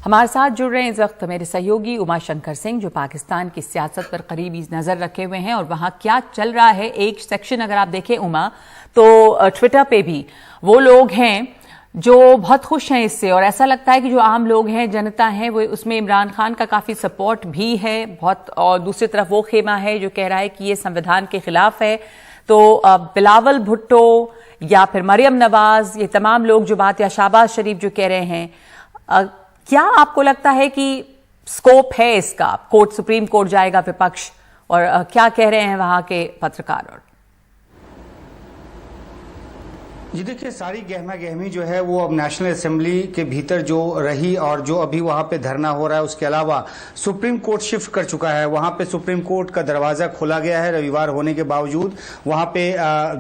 हमारे साथ जुड़ रहे हैं इस वक्त मेरे सहयोगी उमा शंकर सिंह, जो पाकिस्तान की सियासत पर करीबी नजर रखे हुए हैं और वहां क्या चल रहा है। एक सेक्शन अगर आप देखें उमा, तो ट्विटर पे भी वो लोग हैं जो बहुत खुश हैं इससे, और ऐसा लगता है कि जो आम लोग हैं, जनता है, वो उसमें इमरान खान का काफी सपोर्ट भी है बहुत। और दूसरी तरफ वो खेमा है जो कह रहा है कि ये संविधान के खिलाफ है। तो बिलावल भुट्टो या फिर मरियम नवाज, ये तमाम लोग जो बात, या शहबाज शरीफ जो कह रहे हैं, क्या आपको लगता है कि स्कोप है इसका? कोर्ट, सुप्रीम कोर्ट जाएगा विपक्ष, और क्या कह रहे हैं वहां के पत्रकार? और जी देखिए, सारी गहमा गहमी जो है वो अब नेशनल असेंबली के भीतर जो रही और जो अभी वहां पे धरना हो रहा है, उसके अलावा सुप्रीम कोर्ट शिफ्ट कर चुका है। वहां पे सुप्रीम कोर्ट का दरवाजा खोला गया है रविवार होने के बावजूद। वहां पे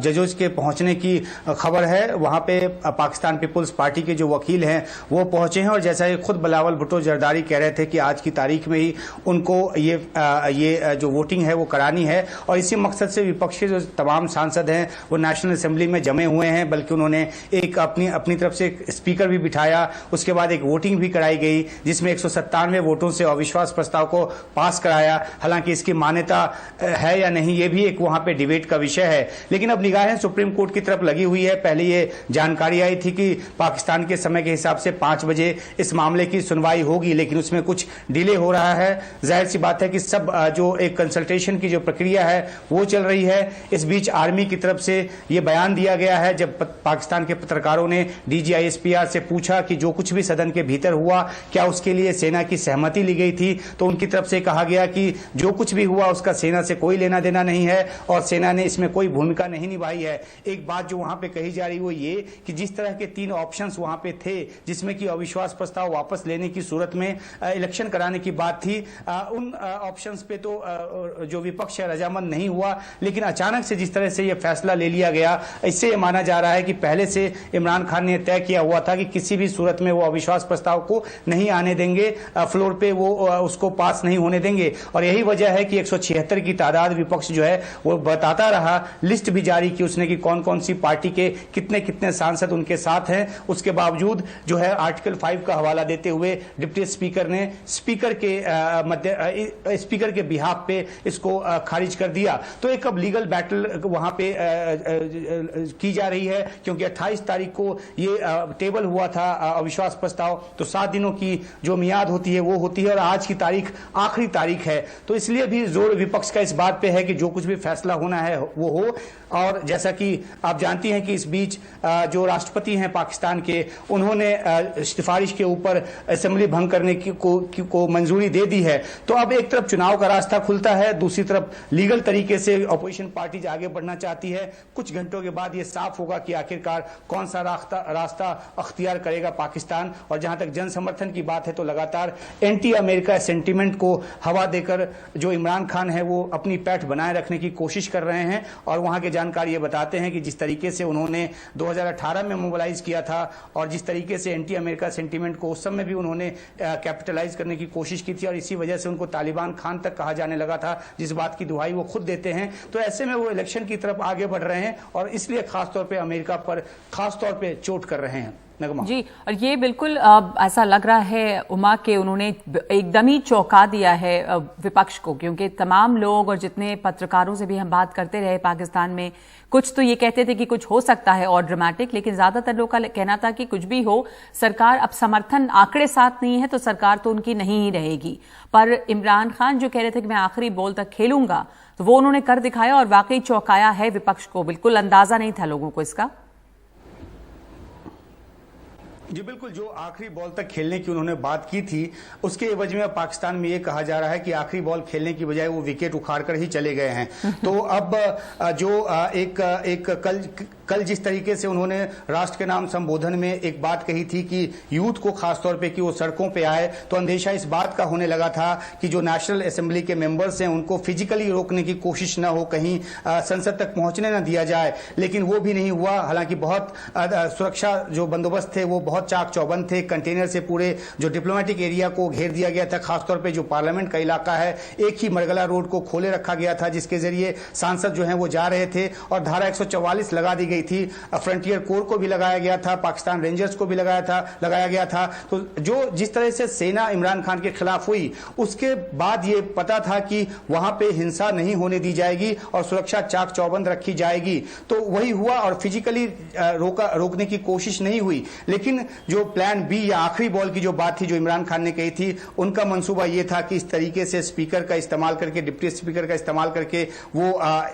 जजेस के पहुंचने की खबर है। वहां पे पाकिस्तान पीपुल्स पार्टी के जो वकील हैं वो पहुंचे हैं, और जैसा कि खुद बिलावल भुट्टो जरदारी कह रहे थे कि आज की तारीख में ही उनको ये जो वोटिंग है वो करानी है। और इसी मकसद से विपक्ष के जो तमाम सांसद हैं वो नेशनल असेंबली में जमे हुए हैं, बल्कि उन्होंने एक अपनी तरफ से एक स्पीकर भी बिठाया। उसके बाद एक वोटिंग भी कराई गई जिसमें 197 वोटों से अविश्वास प्रस्ताव को पास कराया। हालांकि इसकी मान्यता है या नहीं, ये भी एक वहां पे डिबेट का विषय है। लेकिन अब निगाहें सुप्रीम कोर्ट की तरफ लगी हुई है। पहले ये जानकारी आई थी कि पाकिस्तान के समय के हिसाब से 5 बजे इस मामले की सुनवाई होगी, लेकिन उसमें कुछ डिले हो रहा है। जाहिर सी बात है कि सब जो एक कंसल्टेशन की जो प्रक्रिया है वो चल रही है। इस बीच आर्मी की तरफ से ये बयान दिया गया है, जब पाकिस्तान के पत्रकारों ने DGISPR से पूछा कि जो कुछ भी सदन के भीतर हुआ क्या उसके लिए सेना की सहमति ली गई थी, तो उनकी तरफ से कहा गया कि जो कुछ भी हुआ उसका सेना से कोई लेना देना नहीं है और सेना ने इसमें कोई भूमिका नहीं निभाई है। एक बात जो वहां पे कही जा रही वो ये कि जिस तरह के 3 ऑप्शंस वहां पे थे, जिसमें कि अविश्वास प्रस्ताव वापस लेने की सूरत में इलेक्शन कराने की बात थी, उन ऑप्शंस पे तो जो विपक्ष है रजामंद नहीं हुआ। लेकिन अचानक से जिस तरह से यह फैसला ले लिया गया, इससे यह माना जा रहा है कि पहले से इमरान खान ने तय किया हुआ था कि किसी भी सूरत में वो अविश्वास प्रस्ताव को नहीं आने देंगे, फ्लोर पे वो उसको पास नहीं होने देंगे। और यही वजह है कि 176 की तादाद विपक्ष जो है वो बताता रहा, लिस्ट भी जारी की उसने कि कौन कौन सी पार्टी के कितने कितने सांसद उनके साथ हैं। उसके बावजूद जो है आर्टिकल 5 का हवाला देते हुए डिप्टी स्पीकर ने स्पीकर के बिहाफ पे इसको खारिज कर दिया। तो एक अब लीगल बैटल वहां पे की जा रही है, क्योंकि 28 तारीख को ये टेबल हुआ था अविश्वास प्रस्ताव, तो 7 दिनों की जो मियाद होती है वो होती है, और आज की तारीख आखिरी तारीख है। तो इसलिए भी जोर विपक्ष का इस बात पे है कि जो कुछ भी फैसला होना है वो हो। और जैसा कि आप जानती हैं कि इस बीच जो राष्ट्रपति हैं पाकिस्तान के, उन्होंने सिफारिश के ऊपर असेंबली भंग करने को मंजूरी दे दी है। तो अब एक तरफ चुनाव का रास्ता खुलता है, दूसरी तरफ लीगल तरीके से अपोजिशन पार्टीज आगे बढ़ना चाहती है। कुछ घंटों के बाद ये साफ होगा कि आखिरकार कौन सा रास्ता अख्तियार करेगा पाकिस्तान। और जहां तक जन समर्थन की बात है, तो लगातार एंटी अमेरिका सेंटीमेंट को हवा देकर जो इमरान खान है वो अपनी पैठ बनाए रखने की कोशिश कर रहे हैं। और वहां के जानकार ये बताते हैं कि जिस तरीके से उन्होंने 2018 में मोबिलाइज किया था और जिस तरीके से एंटी अमेरिका सेंटीमेंट को उस समय भी उन्होंने कैपिटलाइज करने की कोशिश की थी, और इसी वजह से उनको तालिबान खान तक कहा जाने लगा था, जिस बात की दुहाई वो खुद देते हैं। तो ऐसे में वो इलेक्शन की तरफ आगे बढ़ रहे हैं, और इसलिए खासतौर पर अमेरिका पर खासतौर पे चोट कर रहे हैं। जी, और ये बिल्कुल ऐसा लग रहा है उमा के उन्होंने एकदम ही चौंका दिया है विपक्ष को, क्योंकि तमाम लोग और जितने पत्रकारों से भी हम बात करते रहे पाकिस्तान में, कुछ तो ये कहते थे कि कुछ हो सकता है और ड्रामेटिक, लेकिन ज्यादातर लोग का कहना था कि कुछ भी हो, सरकार अब समर्थन आंकड़े साथ नहीं है तो सरकार तो उनकी नहीं ही रहेगी। पर इमरान खान जो कह रहे थे कि मैं आखिरी बॉल तक खेलूंगा, तो वो उन्होंने कर दिखाया और वाकई चौंकाया है विपक्ष को। बिल्कुल अंदाजा नहीं था लोगों को इसका। जी बिल्कुल, जो आखिरी बॉल तक खेलने की उन्होंने बात की थी, उसके एवज में पाकिस्तान में ये कहा जा रहा है कि आखिरी बॉल खेलने की बजाय वो विकेट उखाड़कर ही चले गए हैं। तो अब जो कल जिस तरीके से उन्होंने राष्ट्र के नाम संबोधन में एक बात कही थी कि यूथ को खासतौर पे कि वो सड़कों पे आए, तो अंदेशा इस बात का होने लगा था कि जो नेशनल असेंबली के मेंबर्स हैं उनको फिजिकली रोकने की कोशिश ना हो, कहीं संसद तक पहुंचने ना दिया जाए, लेकिन वो भी नहीं हुआ। हालांकि बहुत सुरक्षा जो बंदोबस्त थे वो बहुत बहुत चाक चौबंद थे। कंटेनर से पूरे जो डिप्लोमेटिक एरिया को घेर दिया गया था, खासतौर पे जो पार्लियामेंट का इलाका है, एक ही मरगला रोड को खोले रखा गया था, जिसके जरिए सांसद जो हैं वो जा रहे थे। और धारा 144 लगा दी गई थी। फ्रंटियर कोर को भी लगाया गया था, पाकिस्तान रेंजर्स को भी लगाया गया था। तो जो जिस तरह से सेना इमरान खान के खिलाफ हुई, उसके बाद ये पता था कि वहां पे हिंसा नहीं होने दी जाएगी और सुरक्षा चाक चौबंद रखी जाएगी। तो वही हुआ और फिजिकली रोकने की कोशिश नहीं हुई। लेकिन जो प्लान बी या आखिरी बॉल की जो बात थी, जो इमरान खान ने कही थी, उनका मंसूबा यह था कि इस तरीके से स्पीकर का इस्तेमाल करके, डिप्टी स्पीकर का इस्तेमाल करके वो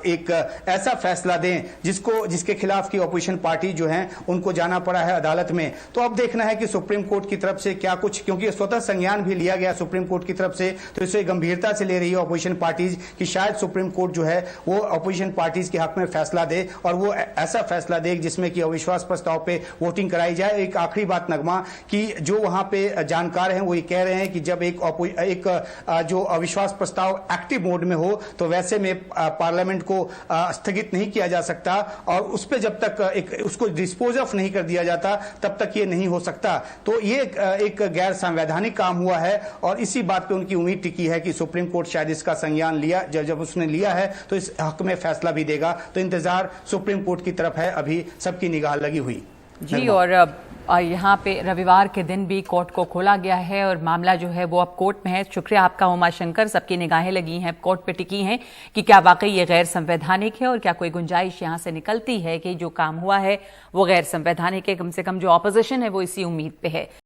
एक ऐसा फैसला दें जिसके खिलाफ की ऑपोजिशन पार्टी जो है उनको जाना पड़ा है अदालत में। तो अब देखना है कि सुप्रीम कोर्ट की तरफ से क्या कुछ, क्योंकि स्वतः संज्ञान भी लिया गया सुप्रीम कोर्ट की तरफ से, तो इसे गंभीरता से ले रही है ऑपोजिशन पार्टीज कि शायद सुप्रीम कोर्ट जो है वो ऑपोजिशन पार्टीज के हक में फैसला दे और वो ऐसा फैसला दे जिसमें कि अविश्वास प्रस्ताव पे वोटिंग कराई जाए। एक आखिरी बात नगमा, कि जो वहां पे जानकार हैं वो ये कह रहे हैं कि जब एक जो अविश्वास प्रस्ताव एक्टिव मोड में हो तो वैसे में पार्लियामेंट को स्थगित नहीं किया जा सकता और उस पर जब तक उसको डिस्पोज ऑफ नहीं कर दिया जाता तब तक ये नहीं हो सकता। तो ये एक गैर संवैधानिक काम हुआ है और इसी बात पे उनकी उम्मीद टिकी है कि सुप्रीम कोर्ट शायद इसका संज्ञान लिया, जब उसने लिया है तो इस हक में फैसला भी देगा। तो इंतजार सुप्रीम कोर्ट की तरफ है, अभी सबकी निगाह लगी हुई जी। और यहाँ पे रविवार के दिन भी कोर्ट को खोला गया है और मामला जो है वो अब कोर्ट में है। शुक्रिया आपका उमाशंकर, सबकी निगाहें लगी हैं, कोर्ट पे टिकी हैं कि क्या वाकई ये गैर संवैधानिक है और क्या कोई गुंजाइश यहाँ से निकलती है कि जो काम हुआ है वो गैर संवैधानिक है। कम से कम जो ऑपोजिशन है वो इसी उम्मीद पे है।